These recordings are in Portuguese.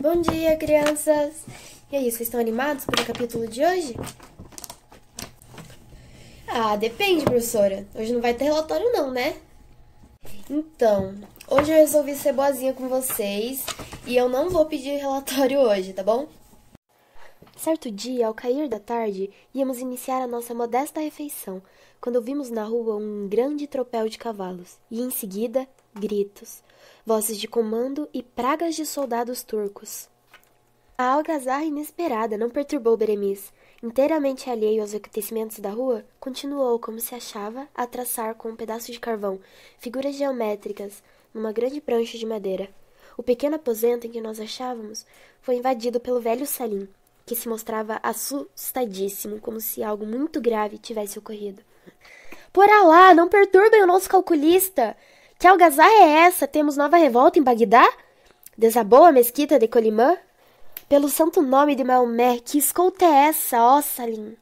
Bom dia, crianças! E aí, vocês estão animados para o capítulo de hoje? Ah, depende, professora. Hoje não vai ter relatório não, né? Então, hoje eu resolvi ser boazinha com vocês e eu não vou pedir relatório hoje, tá bom? Certo dia, ao cair da tarde, íamos iniciar a nossa modesta refeição, quando vimos na rua um grande tropel de cavalos, e em seguida, gritos, vozes de comando e pragas de soldados turcos. A algazarra inesperada não perturbou Beremiz. Inteiramente alheio aos acontecimentos da rua, continuou como se achava a traçar com um pedaço de carvão figuras geométricas numa grande prancha de madeira. O pequeno aposento em que nós achávamos foi invadido pelo velho Salim, que se mostrava assustadíssimo, como se algo muito grave tivesse ocorrido. Por Alá, não perturbem o nosso calculista! Que algazarra é essa? Temos nova revolta em Bagdá? Desabou a mesquita de Colimã? Pelo santo nome de Maomé, que escolta é essa, ó Salim?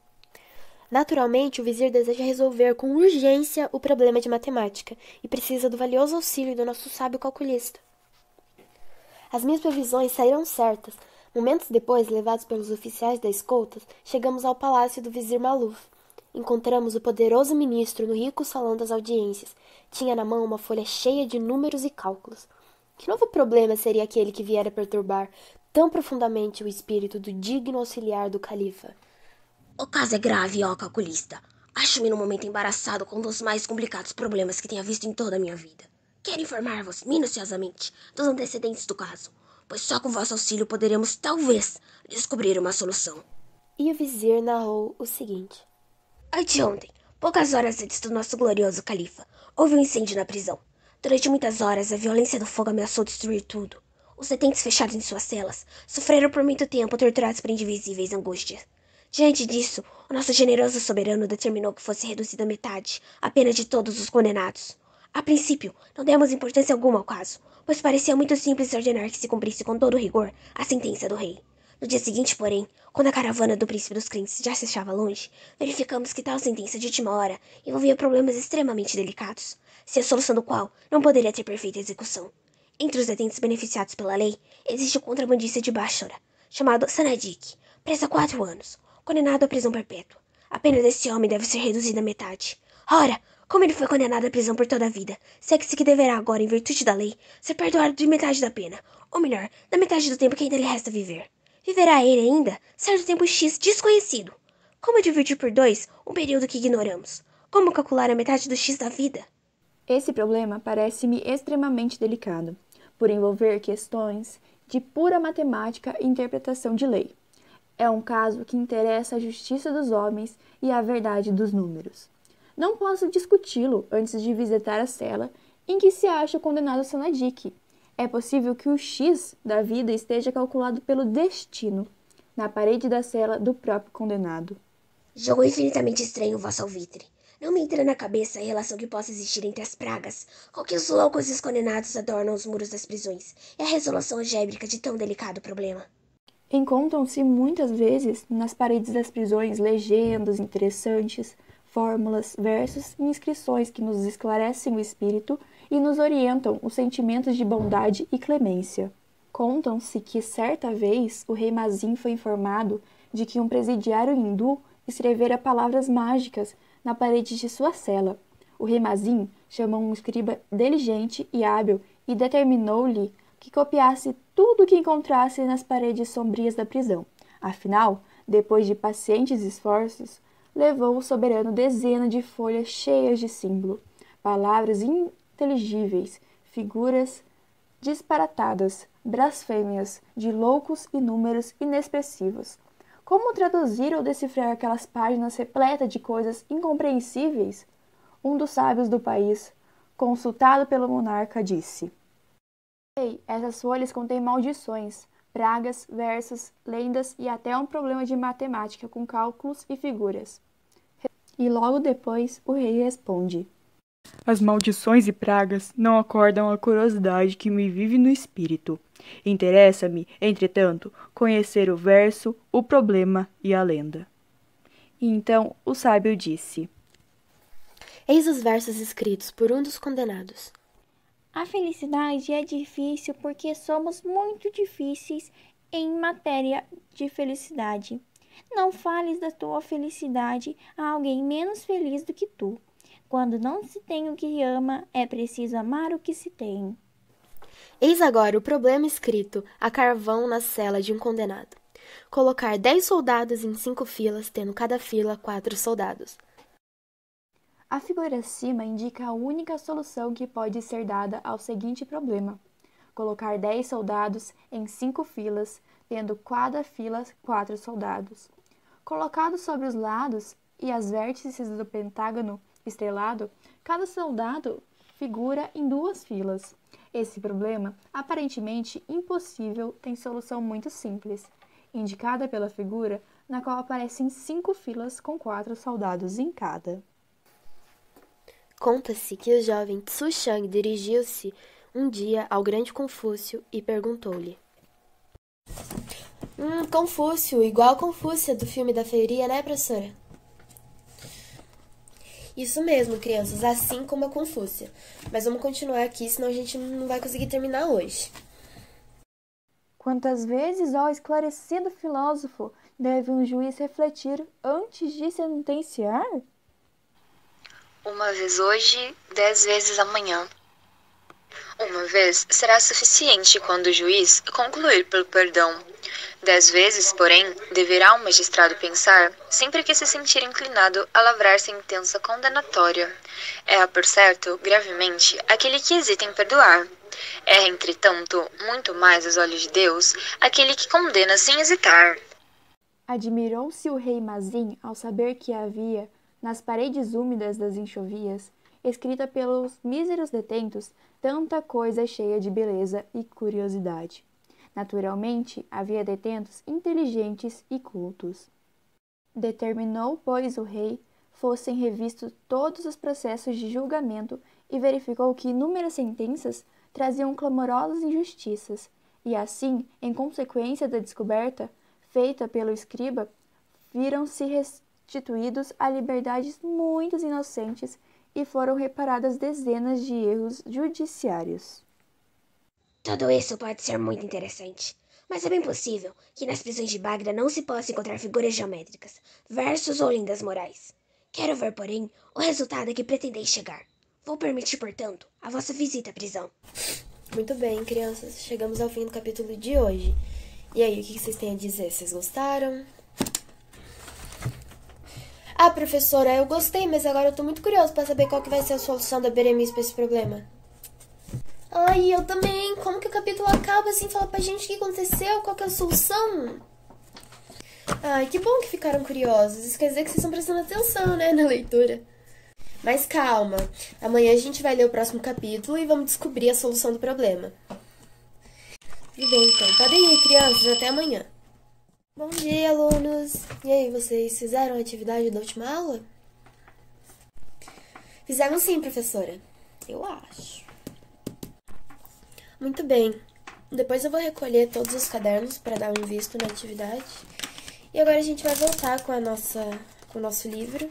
Naturalmente, o vizir deseja resolver com urgência o problema de matemática e precisa do valioso auxílio do nosso sábio calculista. As minhas previsões saíram certas. Momentos depois, levados pelos oficiais da escolta, chegamos ao palácio do vizir Maluf. Encontramos o poderoso ministro no rico salão das audiências. Tinha na mão uma folha cheia de números e cálculos. Que novo problema seria aquele que viera perturbar tão profundamente o espírito do digno auxiliar do califa? O caso é grave, ó calculista. Acho-me num momento embaraçado com um dos mais complicados problemas que tenha visto em toda a minha vida. Quero informar-vos minuciosamente dos antecedentes do caso, pois só com vosso auxílio poderemos, talvez, descobrir uma solução. E o vizir narrou o seguinte. Anteontem, poucas horas antes do nosso glorioso califa, houve um incêndio na prisão. Durante muitas horas, a violência do fogo ameaçou destruir tudo. Os detentes fechados em suas celas sofreram por muito tempo torturados por indivisíveis angústias. Diante disso, o nosso generoso soberano determinou que fosse reduzida à metade a pena de todos os condenados. A princípio, não demos importância alguma ao caso, pois parecia muito simples ordenar que se cumprisse com todo rigor a sentença do rei. No dia seguinte, porém, quando a caravana do príncipe dos crentes já se achava longe, verificamos que tal sentença de última hora envolvia problemas extremamente delicados, sem a solução do qual não poderia ter perfeita execução. Entre os detentos beneficiados pela lei, existe o contrabandista de Bachora, chamado Sanadik, preso há 4 anos, condenado à prisão perpétua. A pena desse homem deve ser reduzida à metade. Ora, como ele foi condenado à prisão por toda a vida, segue-se que deverá agora, em virtude da lei, ser perdoado de metade da pena, ou melhor, da metade do tempo que ainda lhe resta viver. Viverá ele ainda certo tempo X desconhecido. Como dividir por 2 um período que ignoramos? Como calcular a metade do X da vida? Esse problema parece-me extremamente delicado, por envolver questões de pura matemática e interpretação de lei. É um caso que interessa a justiça dos homens e a verdade dos números. Não posso discuti-lo antes de visitar a cela em que se acha o condenado Sanadik. É possível que o X da vida esteja calculado pelo destino, na parede da cela do próprio condenado. Jogo infinitamente estranho, vosso alvitre. Não me entra na cabeça a relação que possa existir entre as pragas com que os loucos e os condenados adornam os muros das prisões e a resolução algébrica de tão delicado problema. Encontram-se muitas vezes nas paredes das prisões legendas interessantes, fórmulas, versos e inscrições que nos esclarecem o espírito e nos orientam os sentimentos de bondade e clemência. Contam-se que, certa vez, o rei Mazin foi informado de que um presidiário hindu escrevera palavras mágicas na parede de sua cela. O rei Mazin chamou um escriba diligente e hábil e determinou-lhe que copiasse tudo o que encontrasse nas paredes sombrias da prisão. Afinal, depois de pacientes esforços, levou o soberano dezenas de folhas cheias de símbolo, palavras inteligíveis, figuras disparatadas, blasfêmias de loucos e números inexpressivos. Como traduzir ou decifrar aquelas páginas repletas de coisas incompreensíveis? Um dos sábios do país, consultado pelo monarca, disse: Ei, essas folhas contêm maldições, pragas, versos, lendas e até um problema de matemática com cálculos e figuras. E logo depois o rei responde: As maldições e pragas não acordam a curiosidade que me vive no espírito. Interessa-me, entretanto, conhecer o verso, o problema e a lenda. E então o sábio disse: Eis os versos escritos por um dos condenados. A felicidade é difícil porque somos muito difíceis em matéria de felicidade. Não fales da tua felicidade a alguém menos feliz do que tu. Quando não se tem o que ama, é preciso amar o que se tem. Eis agora o problema escrito a carvão na cela de um condenado. Colocar 10 soldados em 5 filas, tendo cada fila 4 soldados. A figura acima indica a única solução que pode ser dada ao seguinte problema: colocar 10 soldados em 5 filas, tendo cada fila 4 soldados. Colocados sobre os lados e as vértices do pentágono estrelado, cada soldado figura em 2 filas. Esse problema, aparentemente impossível, tem solução muito simples, indicada pela figura, na qual aparecem 5 filas com 4 soldados em cada. Conta-se que o jovem Tsu Shang dirigiu-se um dia ao grande Confúcio e perguntou-lhe: Confúcio, igual Confúcia do filme da feiria, né, professora? Isso mesmo, crianças, assim como a Confúcia. Mas vamos continuar aqui, senão a gente não vai conseguir terminar hoje. Quantas vezes, ó esclarecido filósofo, deve um juiz refletir antes de sentenciar? 1 vez hoje, 10 vezes amanhã. 1 vez será suficiente quando o juiz concluir pelo perdão. 10 vezes, porém, deverá o magistrado pensar, sempre que se sentir inclinado a lavrar sentença condenatória. Erra, por certo, gravemente, aquele que hesita em perdoar. Erra, entretanto, muito mais aos olhos de Deus, aquele que condena sem hesitar. Admirou-se o rei Mazin ao saber que havia, nas paredes úmidas das enxovias, escrita pelos míseros detentos, tanta coisa cheia de beleza e curiosidade. Naturalmente, havia detentos inteligentes e cultos. Determinou, pois, o rei, fossem revistos todos os processos de julgamento e verificou que inúmeras sentenças traziam clamorosas injustiças, e assim, em consequência da descoberta feita pelo escriba, viram-se restituídos à liberdade muitos inocentes e foram reparadas dezenas de erros judiciários. Tudo isso pode ser muito interessante, mas é bem possível que nas prisões de Bagdá não se possa encontrar figuras geométricas, versos ou lendas morais. Quero ver, porém, o resultado a que pretendeis chegar. Vou permitir, portanto, a vossa visita à prisão. Muito bem, crianças. Chegamos ao fim do capítulo de hoje. E aí, o que vocês têm a dizer? Vocês gostaram? Ah, professora, eu gostei, mas agora eu tô muito curioso pra saber qual que vai ser a solução da Berenice pra esse problema. Ai, eu também. Como que o capítulo acaba assim? Fala pra gente o que aconteceu, qual que é a solução? Ai, que bom que ficaram curiosos. Isso quer dizer que vocês estão prestando atenção, né, na leitura. Mas calma. Amanhã a gente vai ler o próximo capítulo e vamos descobrir a solução do problema. Tudo bem, então. Podem ir, crianças. Até amanhã. Bom dia, alunos. E aí, vocês fizeram a atividade da última aula? Fizemos sim, professora. Eu acho. Muito bem. Depois eu vou recolher todos os cadernos para dar um visto na atividade. E agora a gente vai voltar com o nosso livro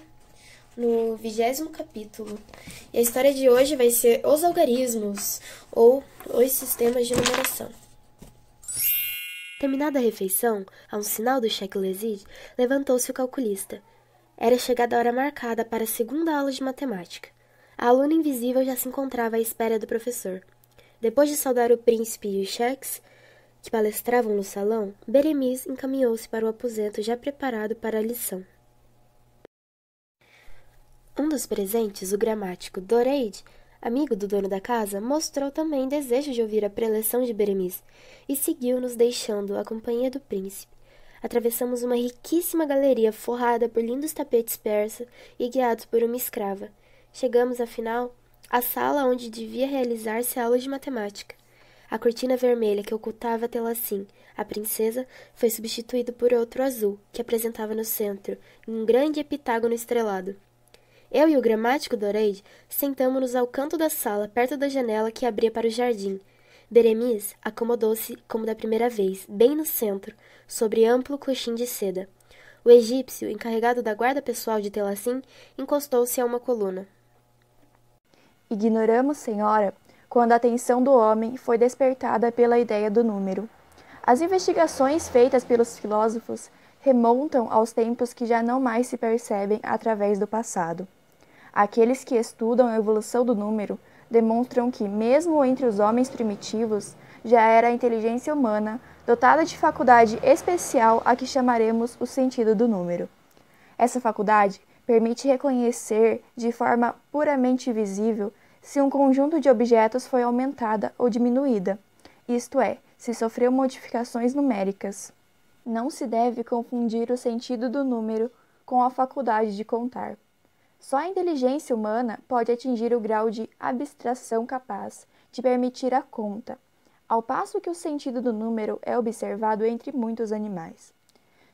no 20º capítulo. E a história de hoje vai ser os algarismos, ou os sistemas de numeração. Terminada a refeição, a um sinal do cheque Lezide, levantou-se o calculista. Era chegada a hora marcada para a segunda aula de matemática. A aluna invisível já se encontrava à espera do professor. Depois de saudar o príncipe e os cheques, que palestravam no salão, Beremiz encaminhou-se para o aposento já preparado para a lição. Um dos presentes, o gramático Doreide, amigo do dono da casa, mostrou também desejo de ouvir a preleção de Beremiz e seguiu-nos deixando a companhia do príncipe. Atravessamos uma riquíssima galeria forrada por lindos tapetes persas e guiados por uma escrava. Chegamos, afinal, à sala onde devia realizar-se a aula de matemática. A cortina vermelha que ocultava a Telacim, a princesa, foi substituída por outro azul, que apresentava no centro um grande epitágono estrelado. Eu e o gramático Doreide sentamo-nos ao canto da sala, perto da janela que abria para o jardim. Beremiz acomodou-se, como da primeira vez, bem no centro, sobre amplo coxim de seda. O egípcio, encarregado da guarda pessoal de Telacim, encostou-se a uma coluna. Ignoramos, senhora, quando a atenção do homem foi despertada pela ideia do número. As investigações feitas pelos filósofos remontam aos tempos que já não mais se percebem através do passado. Aqueles que estudam a evolução do número demonstram que, mesmo entre os homens primitivos, já era a inteligência humana dotada de faculdade especial a que chamaremos o sentido do número. Essa faculdade permite reconhecer de forma puramente visível se um conjunto de objetos foi aumentada ou diminuída, isto é, se sofreu modificações numéricas. Não se deve confundir o sentido do número com a faculdade de contar. Só a inteligência humana pode atingir o grau de abstração capaz de permitir a conta, ao passo que o sentido do número é observado entre muitos animais.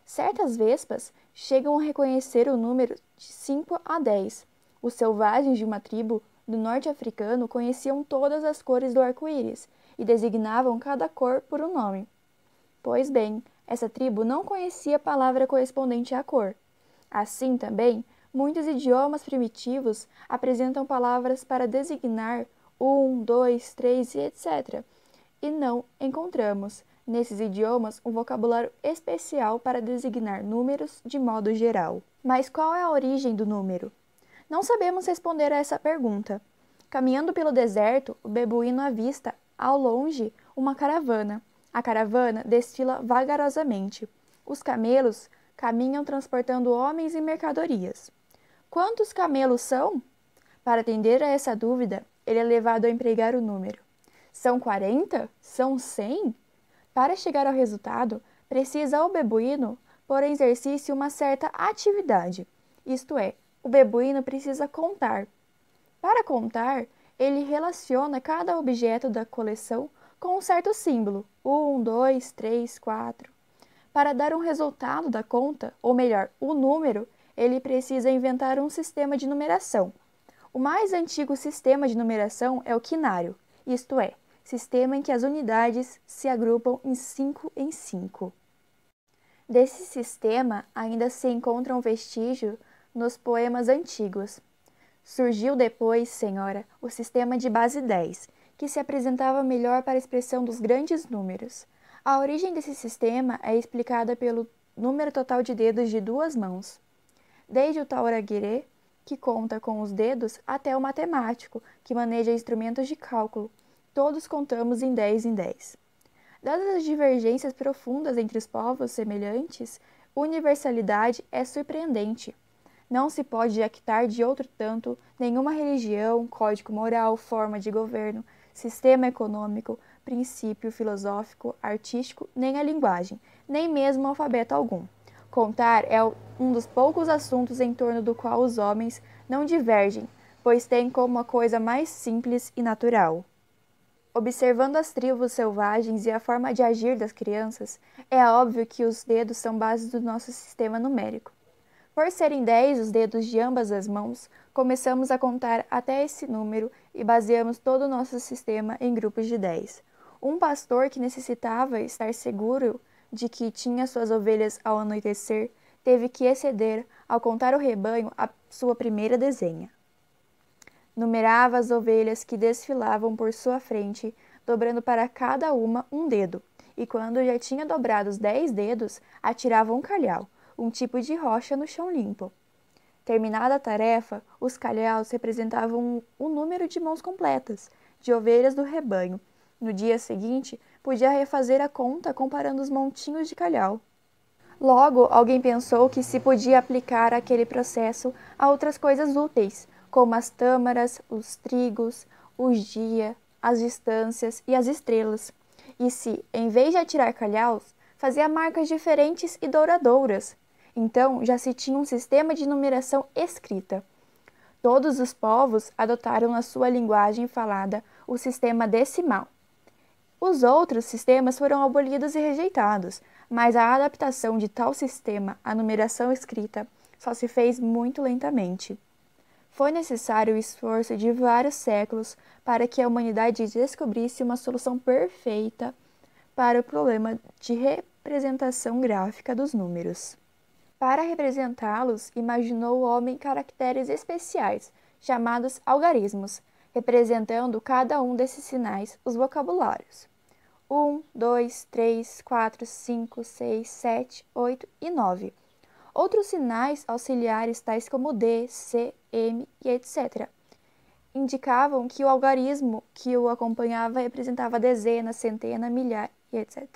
Certas vespas chegam a reconhecer o número de 5 a 10. Os selvagens de uma tribo do norte africano conheciam todas as cores do arco-íris e designavam cada cor por um nome. Pois bem, essa tribo não conhecia a palavra correspondente à cor. Assim também, muitos idiomas primitivos apresentam palavras para designar 1, 2, 3 e etc. E não encontramos, nesses idiomas, um vocabulário especial para designar números de modo geral. Mas qual é a origem do número? Não sabemos responder a essa pergunta. Caminhando pelo deserto, o beduíno avista, ao longe, uma caravana. A caravana desfila vagarosamente. Os camelos caminham transportando homens e mercadorias. Quantos camelos são? Para atender a essa dúvida, ele é levado a empregar o número. São 40? São 100? Para chegar ao resultado, precisa o beduíno pôr em exercício uma certa atividade, isto é, o beduíno precisa contar. Para contar, ele relaciona cada objeto da coleção com um certo símbolo, 1, 2, 3, 4. Para dar um resultado da conta, ou melhor, o número, ele precisa inventar um sistema de numeração. O mais antigo sistema de numeração é o quinário, isto é, sistema em que as unidades se agrupam em 5 em 5. Desse sistema ainda se encontra um vestígio nos poemas antigos. Surgiu depois, senhora, o sistema de base 10, que se apresentava melhor para a expressão dos grandes números. A origem desse sistema é explicada pelo número total de dedos de 2 mãos. Desde o tauraguerê, que conta com os dedos, até o matemático, que maneja instrumentos de cálculo. Todos contamos em 10 em 10. Dadas as divergências profundas entre os povos semelhantes, universalidade é surpreendente. Não se pode jactar de outro tanto nenhuma religião, código moral, forma de governo, sistema econômico, princípio filosófico, artístico, nem a linguagem, nem mesmo alfabeto algum. Contar é um dos poucos assuntos em torno do qual os homens não divergem, pois têm como a coisa mais simples e natural. Observando as tribos selvagens e a forma de agir das crianças, é óbvio que os dedos são base do nosso sistema numérico. Por serem 10 os dedos de ambas as mãos, começamos a contar até esse número e baseamos todo o nosso sistema em grupos de 10. Um pastor que necessitava estar seguro de que tinha suas ovelhas ao anoitecer, teve que exceder, ao contar o rebanho, a sua primeira dezenha. Numerava as ovelhas que desfilavam por sua frente, dobrando para cada uma um dedo, e quando já tinha dobrado os 10 dedos, atirava um calhau, um tipo de rocha no chão limpo. Terminada a tarefa, os calhaus representavam um número de mãos completas, de ovelhas do rebanho. No dia seguinte, podia refazer a conta comparando os montinhos de calhau. Logo, alguém pensou que se podia aplicar aquele processo a outras coisas úteis, como as tâmaras, os trigos, os dias, as distâncias e as estrelas. E se, em vez de atirar calhaus, fazia marcas diferentes e douradouras. Então, já se tinha um sistema de numeração escrita. Todos os povos adotaram na sua linguagem falada o sistema decimal. Os outros sistemas foram abolidos e rejeitados, mas a adaptação de tal sistema à numeração escrita só se fez muito lentamente. Foi necessário o esforço de vários séculos para que a humanidade descobrisse uma solução perfeita para o problema de representação gráfica dos números. Para representá-los, imaginou o homem caracteres especiais, chamados algarismos, representando cada um desses sinais, os vocabulários. 1, 2, 3, 4, 5, 6, 7, 8 e 9. Outros sinais auxiliares, tais como D, C, M e etc., indicavam que o algarismo que o acompanhava representava dezena, centena, milhar e etc.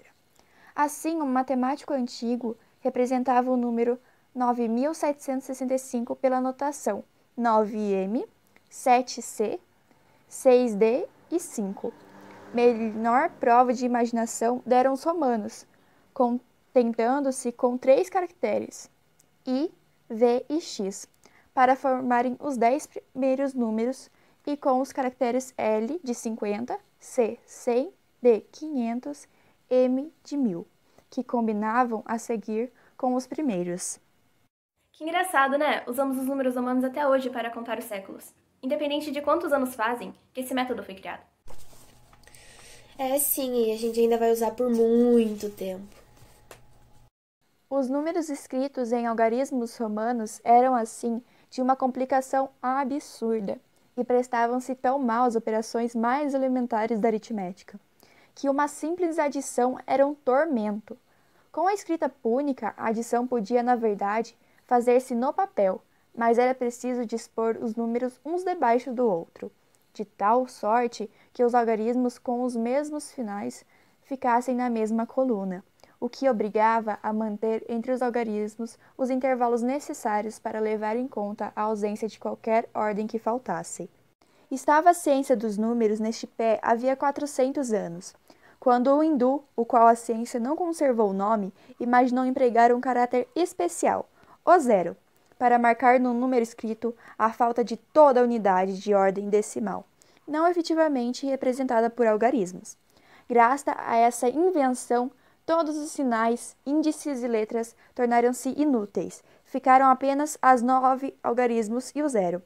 Assim, um matemático antigo representava o número 9.765 pela notação 9M, 7C, 6D e 5. Menor prova de imaginação deram os romanos, contentando-se com 3 caracteres, I, V e X, para formarem os 10 primeiros números, e com os caracteres L de 50, C, 100, D, 500, M de 1000, que combinavam a seguir com os primeiros. Que engraçado, né? Usamos os números romanos até hoje para contar os séculos, independente de quantos anos fazem que esse método foi criado. É sim, e a gente ainda vai usar por muito tempo. Os números escritos em algarismos romanos eram, assim, de uma complicação absurda, e prestavam-se tão mal às operações mais elementares da aritmética, que uma simples adição era um tormento. Com a escrita púnica, a adição podia, na verdade, fazer-se no papel, mas era preciso dispor os números uns debaixo do outro, de tal sorte que os algarismos com os mesmos finais ficassem na mesma coluna, o que obrigava a manter entre os algarismos os intervalos necessários para levar em conta a ausência de qualquer ordem que faltasse. Estava a ciência dos números neste pé havia 400 anos, quando o hindu, o qual a ciência não conservou o nome, imaginou empregar um caráter especial, o zero, para marcar no número escrito a falta de toda a unidade de ordem decimal, não efetivamente representada por algarismos. Graças a essa invenção, todos os sinais, índices e letras tornaram-se inúteis. Ficaram apenas as 9 algarismos e o zero.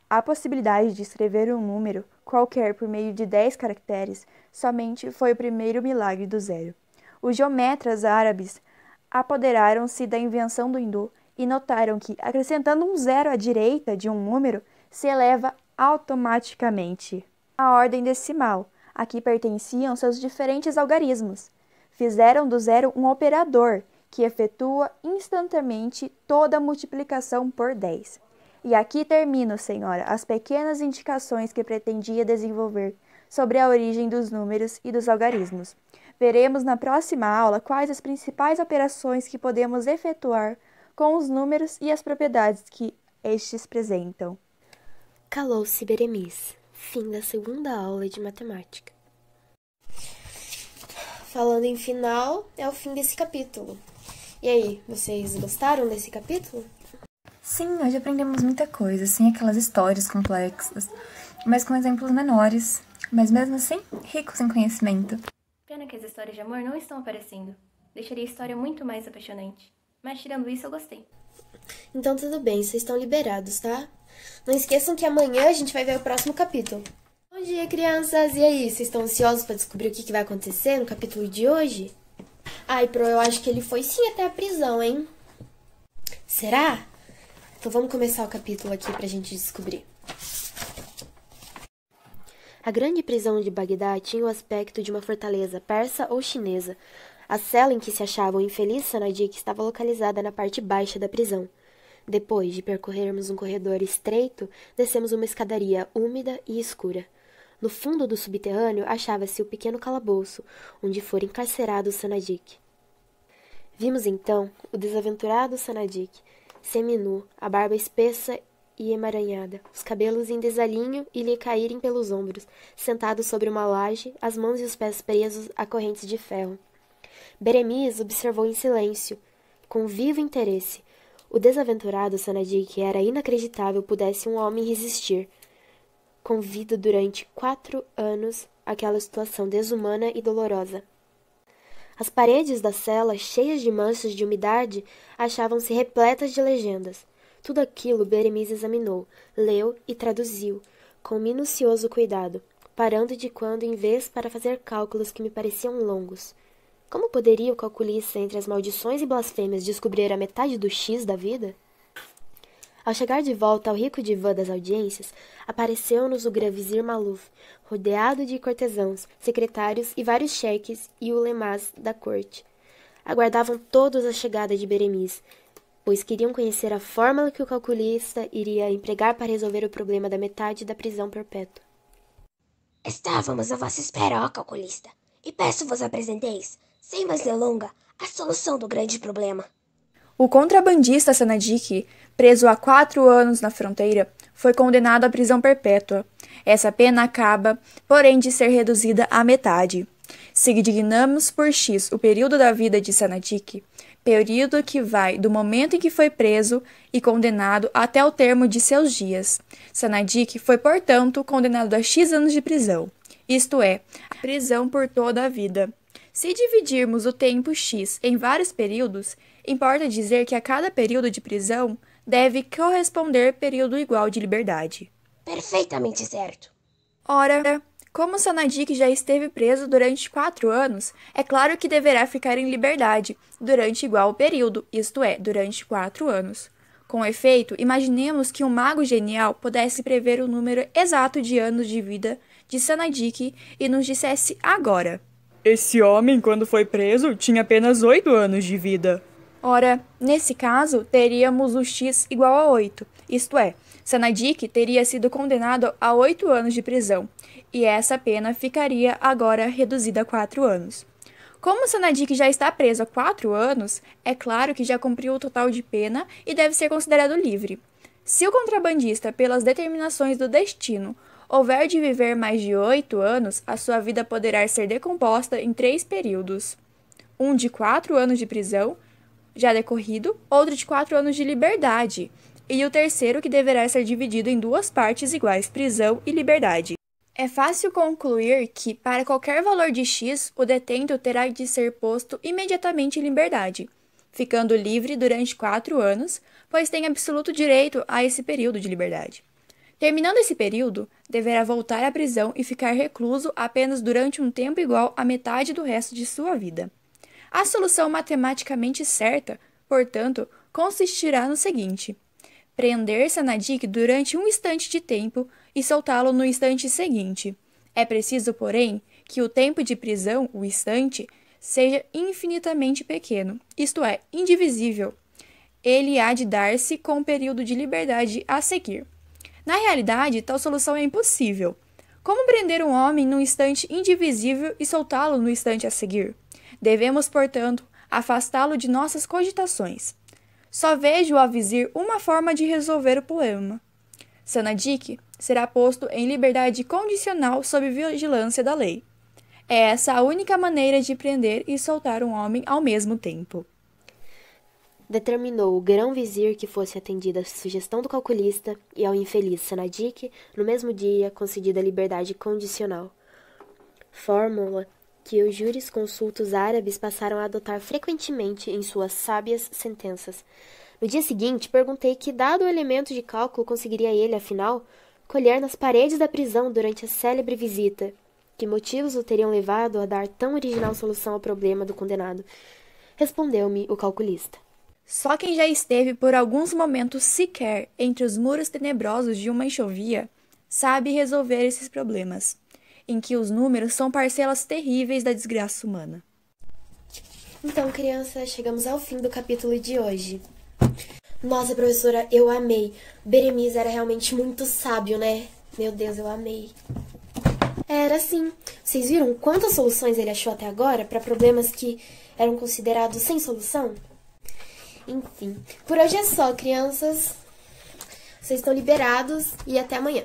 A possibilidade de escrever um número qualquer por meio de 10 caracteres somente foi o primeiro milagre do zero. Os geometras árabes apoderaram-se da invenção do hindu e notaram que, acrescentando um zero à direita de um número, se eleva automaticamente a ordem decimal, a que pertenciam seus diferentes algarismos. Fizeram do zero um operador que efetua instantaneamente toda a multiplicação por 10. E aqui termino, senhora, as pequenas indicações que pretendia desenvolver sobre a origem dos números e dos algarismos. Veremos na próxima aula quais as principais operações que podemos efetuar com os números e as propriedades que estes apresentam. Calou-se Beremiz. Fim da segunda aula de matemática. Falando em final, é o fim desse capítulo. E aí, vocês gostaram desse capítulo? Sim, hoje aprendemos muita coisa, sem aquelas histórias complexas, mas com exemplos menores, mas mesmo assim, ricos em conhecimento. Pena que as histórias de amor não estão aparecendo. Deixaria a história muito mais apaixonante. Mas tirando isso, eu gostei. Então tudo bem, vocês estão liberados, tá? Não esqueçam que amanhã a gente vai ver o próximo capítulo. Bom dia, crianças! E aí, vocês estão ansiosos para descobrir o que vai acontecer no capítulo de hoje? Ai, Pro, eu acho que ele foi sim até a prisão, hein? Será? Então vamos começar o capítulo aqui pra gente descobrir. A grande prisão de Bagdá tinha o aspecto de uma fortaleza persa ou chinesa. A cela em que se achava o infeliz Sanadik estava localizada na parte baixa da prisão. Depois de percorrermos um corredor estreito, descemos uma escadaria úmida e escura. No fundo do subterrâneo achava-se o pequeno calabouço, onde fora encarcerado Sanadik. Vimos então o desaventurado Sanadik, seminu, a barba espessa e emaranhada, os cabelos em desalinho e lhe caírem pelos ombros, sentado sobre uma laje, as mãos e os pés presos a correntes de ferro. Beremiz observou em silêncio, com vivo interesse. O desaventurado Sanadik era inacreditável pudesse um homem resistir, com vida durante 4 anos, àquela situação desumana e dolorosa. As paredes da cela, cheias de manchas de umidade, achavam-se repletas de legendas. Tudo aquilo Beremiz examinou, leu e traduziu, com minucioso cuidado, parando de quando em vez para fazer cálculos que me pareciam longos. Como poderia o calculista entre as maldições e blasfêmias descobrir a metade do X da vida? Ao chegar de volta ao rico divã das audiências, apareceu-nos o Grand-Vizir Maluf, rodeado de cortesãos, secretários e vários cheques e ulemás da corte. Aguardavam todos a chegada de Beremiz, pois queriam conhecer a fórmula que o calculista iria empregar para resolver o problema da metade da prisão perpétua. Estávamos à vossa espera, ó calculista, e peço-vos apresenteis, sem mais delonga, a solução do grande problema. O contrabandista Sanadik, preso há 4 anos na fronteira, foi condenado à prisão perpétua. Essa pena acaba, porém, de ser reduzida à metade. Se dignamos por X o período da vida de Sanadik, período que vai do momento em que foi preso e condenado até o termo de seus dias. Sanadik foi, portanto, condenado a X anos de prisão, isto é, a prisão por toda a vida. Se dividirmos o tempo X em vários períodos, importa dizer que a cada período de prisão deve corresponder período igual de liberdade. Perfeitamente certo. Ora, como Sanadik já esteve preso durante 4 anos, é claro que deverá ficar em liberdade durante igual período, isto é, durante 4 anos. Com efeito, imaginemos que um mago genial pudesse prever o número exato de anos de vida de Sanadik e nos dissesse agora: Esse homem, quando foi preso, tinha apenas 8 anos de vida. Ora, nesse caso, teríamos o X igual a 8, isto é, Sanadik teria sido condenado a 8 anos de prisão, e essa pena ficaria agora reduzida a 4 anos. Como Sanadik já está preso há 4 anos, é claro que já cumpriu o total de pena e deve ser considerado livre. Se o contrabandista, pelas determinações do destino, houver de viver mais de 8 anos, a sua vida poderá ser decomposta em 3 períodos. Um de 4 anos de prisão, já decorrido, outro de 4 anos de liberdade, e o terceiro que deverá ser dividido em 2 partes iguais, prisão e liberdade. É fácil concluir que, para qualquer valor de X, o detento terá de ser posto imediatamente em liberdade, ficando livre durante 4 anos, pois tem absoluto direito a esse período de liberdade. Terminando esse período, deverá voltar à prisão e ficar recluso apenas durante um tempo igual à metade do resto de sua vida. A solução matematicamente certa, portanto, consistirá no seguinte: prender Sanadik durante um instante de tempo e soltá-lo no instante seguinte. É preciso, porém, que o tempo de prisão, o instante, seja infinitamente pequeno, isto é, indivisível. Ele há de dar-se com o período de liberdade a seguir. Na realidade, tal solução é impossível. Como prender um homem num instante indivisível e soltá-lo no instante a seguir? Devemos, portanto, afastá-lo de nossas cogitações. Só vejo ao vizir uma forma de resolver o problema. Sanadik será posto em liberdade condicional sob vigilância da lei. É essa a única maneira de prender e soltar um homem ao mesmo tempo. Determinou o grão-vizir que fosse atendida a sugestão do calculista e ao infeliz Sanadik, no mesmo dia, concedida a liberdade condicional. Fórmula que os jurisconsultos árabes passaram a adotar frequentemente em suas sábias sentenças. No dia seguinte, perguntei que dado o elemento de cálculo conseguiria ele, afinal, colher nas paredes da prisão durante a célebre visita. Que motivos o teriam levado a dar tão original solução ao problema do condenado? Respondeu-me o calculista. Só quem já esteve por alguns momentos sequer entre os muros tenebrosos de uma enxovia sabe resolver esses problemas, em que os números são parcelas terríveis da desgraça humana. Então, crianças, chegamos ao fim do capítulo de hoje. Nossa, professora, eu amei. Beremiz era realmente muito sábio, né? Meu Deus, eu amei. Era sim. Vocês viram quantas soluções ele achou até agora para problemas que eram considerados sem solução? Enfim, por hoje é só, crianças. Vocês estão liberados e até amanhã.